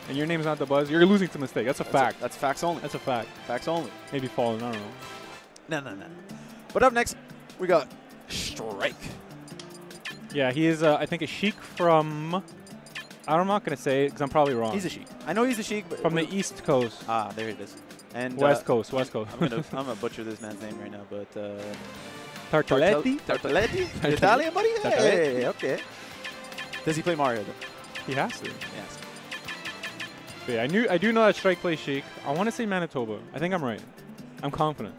and your name's not the buzz, you're losing to Mistake. That's a fact. That's facts only. That's a fact. Facts only. Maybe Fallen, I don't know. No. But up next, we got Strike. Yeah, he is, I think, a Sheik from... I'm not going to say it because I'm probably wrong. He's a Sheik. I know he's a Sheik, but... From the East Coast. Ah, there it is. And West Coast. I'm gonna butcher this man's name right now, but... Tartelette? Tartelette? Italian, buddy? Hey, okay. Does he play Mario, though? He has to. Yes. But yeah, I do know that Strike plays Sheik. I want to say Manitoba. I think I'm right. I'm confident.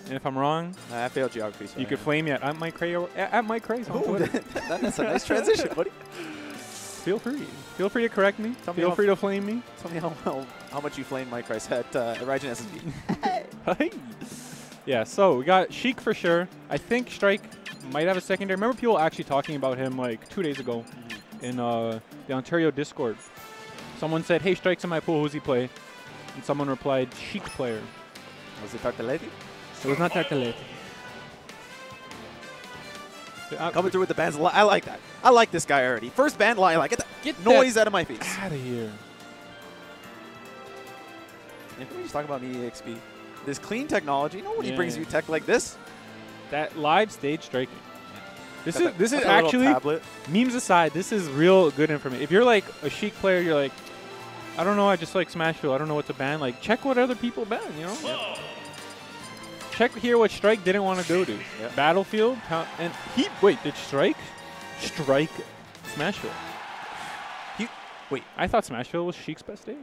And if I'm wrong, I failed geography. So you could flame me at Mike Cray. At Mike Cray. That's a nice transition, buddy. Feel free. Feel free to correct me. Feel free to flame me. Tell me how much you flamed Mike Rice at Raijin SSB. Hey. Yeah, so we got Sheik for sure. I think Strike might have a secondary. Remember people actually talking about him like 2 days ago in the Ontario Discord. Someone said, hey, Strike's in my pool. Who's he play? And someone replied, Sheik player. Was it Tartelette? It was not Tartelette. Coming through with the bands. I like that. I like this guy already. First band line. Like, get noise out of my face. Out of here. If we just talk about MediaXP, this clean technology, nobody brings you tech like this. That live stage striking. This is a actually, memes aside, this is real good information. If you're like a Sheik player, you're like, I don't know, I just like Smashville. I don't know what to ban. Like, check what other people ban, you know? Yep. Check here what Strike didn't want to go to. Yep. Battlefield, and wait, did Strike Smashville? Wait, I thought Smashville was Sheik's best stage.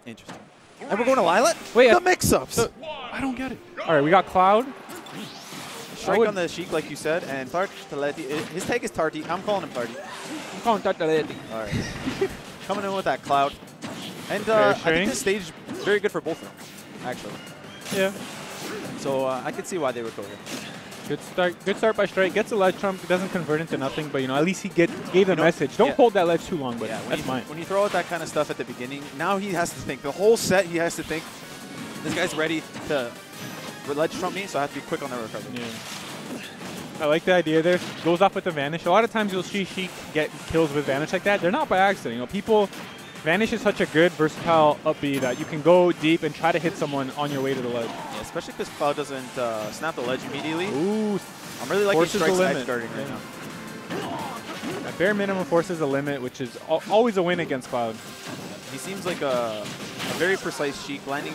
Interesting. And we're going to Lilat? Wait, the mix-ups. I don't get it. All right, we got Cloud. Strike on the Sheik, like you said, and Tartelette. His tag is Tarty. I'm calling him Tarty. I'm calling Tartelette. All right. Coming in with that Cloud. And I think this stage is very good for both of them, actually. Yeah. So I can see why they would go here. Good start by Strike. Gets a ledge trump. It doesn't convert into nothing, but at least he gave the message. Don't hold that ledge too long, but that's mine. When you throw out that kind of stuff at the beginning, now he has to think. The whole set, he has to think, this guy's ready to ledge trump me, so I have to be quick on the recovery. Yeah. I like the idea there. Goes off with the Vanish. A lot of times you'll see Sheik get kills with Vanish like that. They're not by accident. Vanish is such a good, versatile up B that you can go deep and try to hit someone on your way to the ledge. Yeah, especially because Cloud doesn't snap the ledge immediately. Ooh. I'm really liking Strike's edge guarding right now. At bare minimum forces the limit, which is always a win against Cloud. He seems like a very precise Sheik, landing.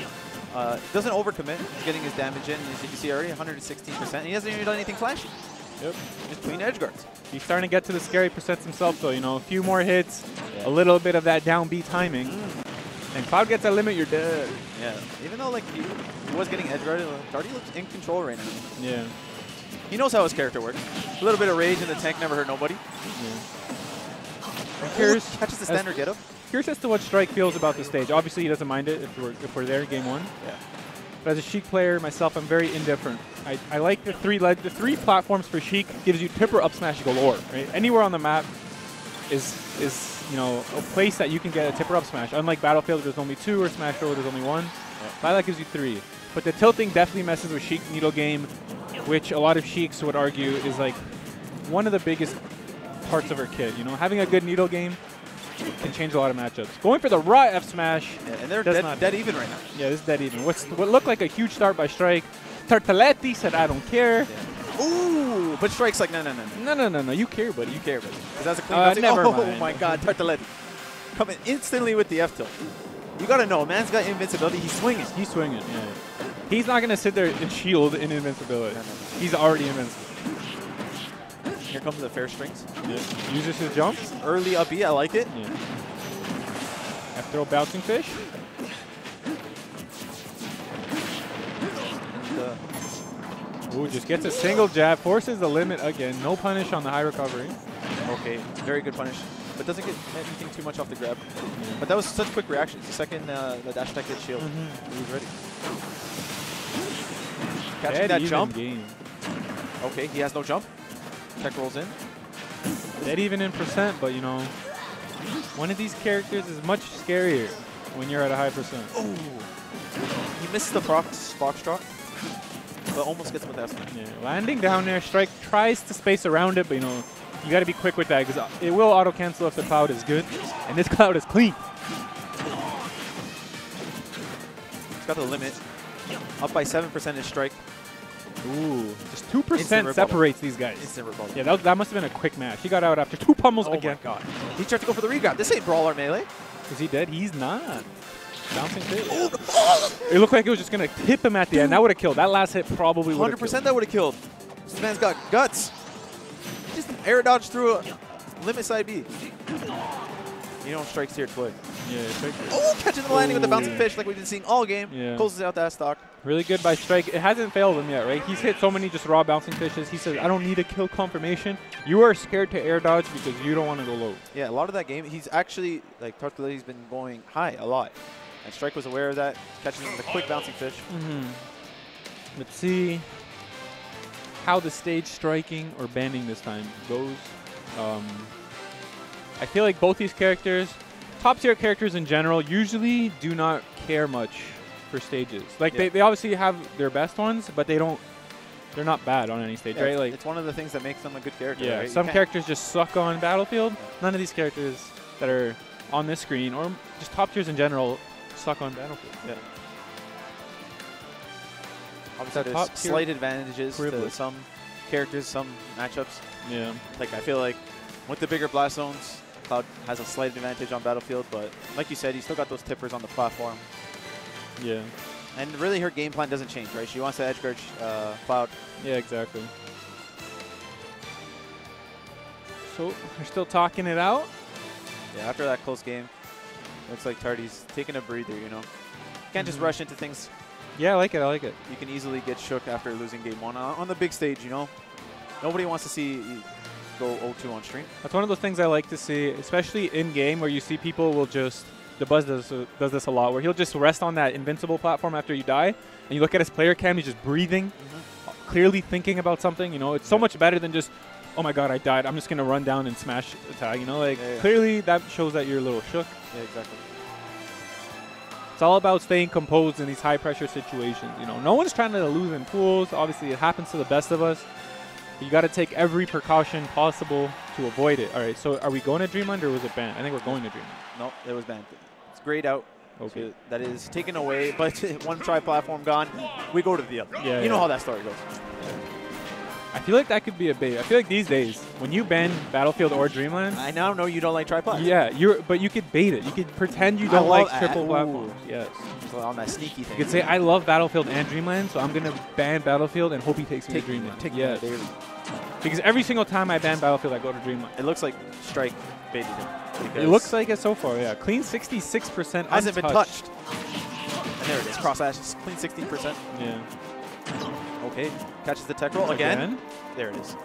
Doesn't overcommit. He's getting his damage in. As you can see already, 116%. He hasn't even done anything flashy. Yep. Just clean edge guards. He's starting to get to the scary percents himself, though. A few more hits, a little bit of that down B timing. And Cloud gets that limit, you're dead. Yeah. Even though he was getting edge guarded, Darty looks in control right now. Yeah. He knows how his character works. A little bit of rage in the tank never hurt nobody. Yeah. Catches the standard get up. Curious as to what Strike feels about the stage. Obviously, he doesn't mind it if we're there game one. Yeah. But as a Sheik player myself, I'm very indifferent. I like the three platforms for Sheik gives you tipper up smash galore. Right? Anywhere on the map is a place that you can get a tipper up smash. Unlike Battlefield, there's only 2, or Smash Roll, there's only 1. Lilat gives you 3. But the tilting definitely messes with Sheik needle game, which a lot of Sheiks would argue is like one of the biggest parts of her kit. Having a good needle game can change a lot of matchups. Going for the raw F smash. Yeah, and they're dead even right now. Yeah, this is dead even. What looked like a huge start by Strike. Tartelette said, I don't care. Yeah. Ooh, but Strike's like, no. You care, buddy. You care, buddy. Because that's a clean never Oh, mind. My God, Tartelette. Coming instantly with the F tilt. You got to know, man's got invincibility. He's swinging. He's swinging, yeah. He's not going to sit there and shield in invincibility. No. He's already invincible. Here comes the fair strings. Yeah. Uses his jumps. Early up B, I like it. Yeah. F-throw bouncing fish. Ooh, just gets a single jab, forces the limit again. No punish on the high recovery. Okay, very good punish. But doesn't get anything too much off the grab. But that was such quick reactions. The second the dash attack hit shield, he was ready. Catching that jump. Game. Okay, he has no jump. Tech rolls in. Dead even in percent, but one of these characters is much scarier when you're at a high percent. Oh, he misses the foxtrot, but almost gets him with that. Yeah, landing down there, Strike tries to space around it, but you got to be quick with that because it will auto cancel if the Cloud is good, and this Cloud is clean. got the limit. Up by 7% is strike. Ooh, just 2% separates these guys. Instant rebuttal. Yeah, that must have been a quick match. He got out after 2 pummels again. Oh my god. He tried to go for the regrab. This ain't brawler melee. Is he dead? He's not. Bouncing fish. It looked like it was just going to tip him at the end. That would have killed. That last hit probably would have killed. 100% that would have killed. This man's got guts. He just air dodged through a limit side B. You don't strikes here twice. Yeah, strike. Oh, catching the landing with the bouncing fish like we've been seeing all game. Yeah. Closes out that stock. Really good by Strike. It hasn't failed him yet, right? He's hit so many just raw bouncing fishes. He says, I don't need a kill confirmation. You are scared to air dodge because you don't want to go low. Yeah, a lot of that game, he's actually, like, Tartelette's been going high a lot. And Strike was aware of that, catching him with a quick bouncing fish. Let's see how the stage striking or banding this time goes. I feel like both these characters, top tier characters in general, usually do not care much for stages. Like they obviously have their best ones, but they're not bad on any stage, right? Like it's one of the things that makes them a good character. Yeah, right? some characters just suck on Battlefield. None of these characters that are on this screen or just top tiers in general suck on Battlefield. Yeah. Obviously, there's slight advantages to some characters, some matchups. Yeah. Like I feel like with the bigger blast zones, Cloud has a slight advantage on Battlefield, but like you said, he's still got those tippers on the platform. Yeah. And really her game plan doesn't change, right? She wants to edge guard Cloud. Yeah, exactly. So we're still talking it out. Yeah, after that close game, looks like Tardy's taking a breather, you know. Can't just rush into things. Yeah, I like it. I like it. You can easily get shook after losing game 1 on the big stage, you know. Nobody wants to see you go 0-2 on stream. That's one of those things I like to see, especially in game where you see people will just, the Buzz does this a lot, where he'll just rest on that invincible platform after you die, and you look at his player cam, he's just breathing, clearly thinking about something, you know. It's so much better than just, oh my god, I died, I'm just going to run down and smash the tag, you know. Like, clearly that shows that you're a little shook. Yeah, exactly. It's all about staying composed in these high-pressure situations, you know. No one's trying to lose in pools. Obviously, it happens to the best of us. But you got to take every precaution possible to avoid it. All right, so are we going to Dreamland or was it banned? I think we're going to Dreamland. No, it was banned. It's grayed out. Okay. So that is taken away, but one tri-platform gone, we go to the other. Yeah, you know how that story goes. I feel like that could be a bait. I feel like these days, when you ban Battlefield or Dreamland, I now know you don't like tri-plat. yeah, but you could bait it. You could pretend you don't like triple platforms. Yes. So on that sneaky thing. You could say, I love Battlefield and Dreamland, so I'm going to ban Battlefield and hope he takes me to Dreamland. Yes. Because every single time I ban Battlefield, I go to Dreamland. It looks like Strike baited him. It looks like it so far, yeah. Clean 66%. Hasn't been touched. And there it is. Cross ashes. Clean 16%. Yeah. Okay. Catches the tech roll again. There it is.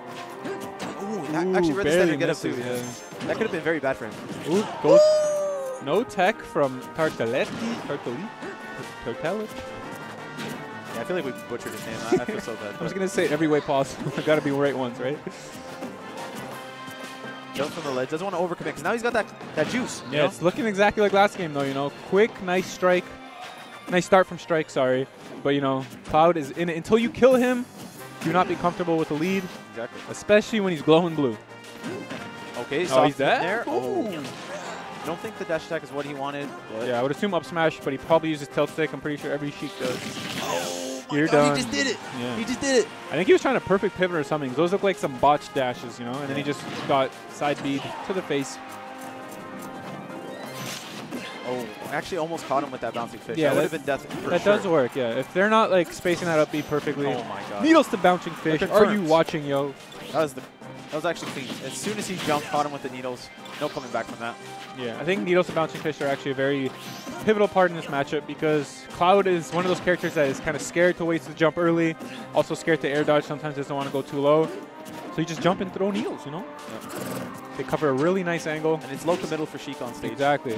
Ooh, actually read the standard get up too. Yeah. That could have been very bad for him. Ooh, goes no tech from Tartelette. Tartelette. Yeah, I feel like we butchered his name. I feel so bad. I was going to say it every way possible. I got to be right once, right? Jumps from the ledge. Doesn't want to overcommit because now he's got that juice. Yeah, it's looking exactly like last game, though, you know. Quick, nice strike. Nice start from Strike, sorry. But, you know, Cloud is in it. Until you kill him, do not be comfortable with the lead. Exactly. Especially when he's glowing blue. Okay, so he's dead? there. Oh. I don't think the dash attack is what he wanted. Yeah, I would assume up smash, but he probably uses tilt stick. I'm pretty sure every Sheik does. Oh, you're done. He just did it. Yeah. He just did it. I think he was trying to perfect pivot or something. Those look like some botched dashes, you know, and then he just got side bead to the face. Oh, actually almost caught him with that bouncing fish. Yeah, that would have been death for That sure. does work, yeah. If they're not like spacing that up beat perfectly. Oh my god. Needles to bouncing fish. Are you watching, yo? That was actually clean. As soon as he jumped, caught him with the needles. No coming back from that. Yeah, I think needles to bouncing fish are actually a very pivotal part in this matchup because Cloud is one of those characters that is kind of scared to waste the jump early, also scared to air dodge, sometimes doesn't want to go too low. So you just jump and throw needles, you know? Yep. They cover a really nice angle. And it's low to middle for Sheik on stage. Exactly.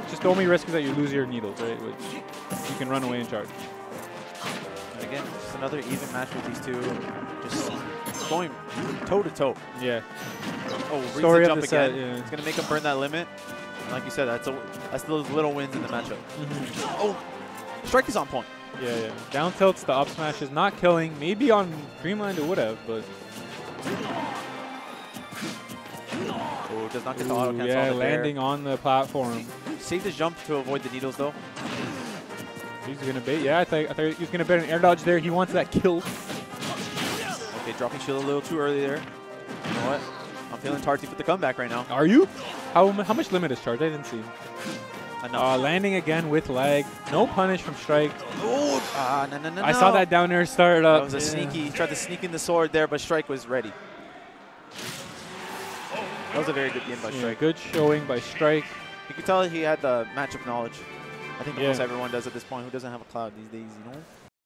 Just the only risk is that you lose your needles, right? Which you can run away and charge. And again, just another even match with these two. Just going toe to toe. Yeah. Oh, Story the jump of the set, again. yeah. It's gonna make him burn that limit. And like you said, that's those little wins in the matchup. Oh, Strike is on point. Yeah, yeah. Down tilts, the up smash is not killing. Maybe on Dreamland it would have, but. Oh, does not get the auto cancel. Yeah, landing on the platform. Save the jump to avoid the needles though. He's going to bait. Yeah, I thought he was going to bait an air dodge there. He wants that kill. Okay, dropping shield a little too early there. You know what? I'm feeling Tarty for the comeback right now. Are you? How much limit is charge? I didn't see. Landing again with lag. No punish from Strike. Oh, no. I saw that down there start up. That was a sneaky. He tried to sneak in the sword there, but Strike was ready. That was a very good game by Strike. Good showing by Strike. You could tell he had the matchup knowledge. I think almost everyone does at this point who doesn't have a cloud these days, you know?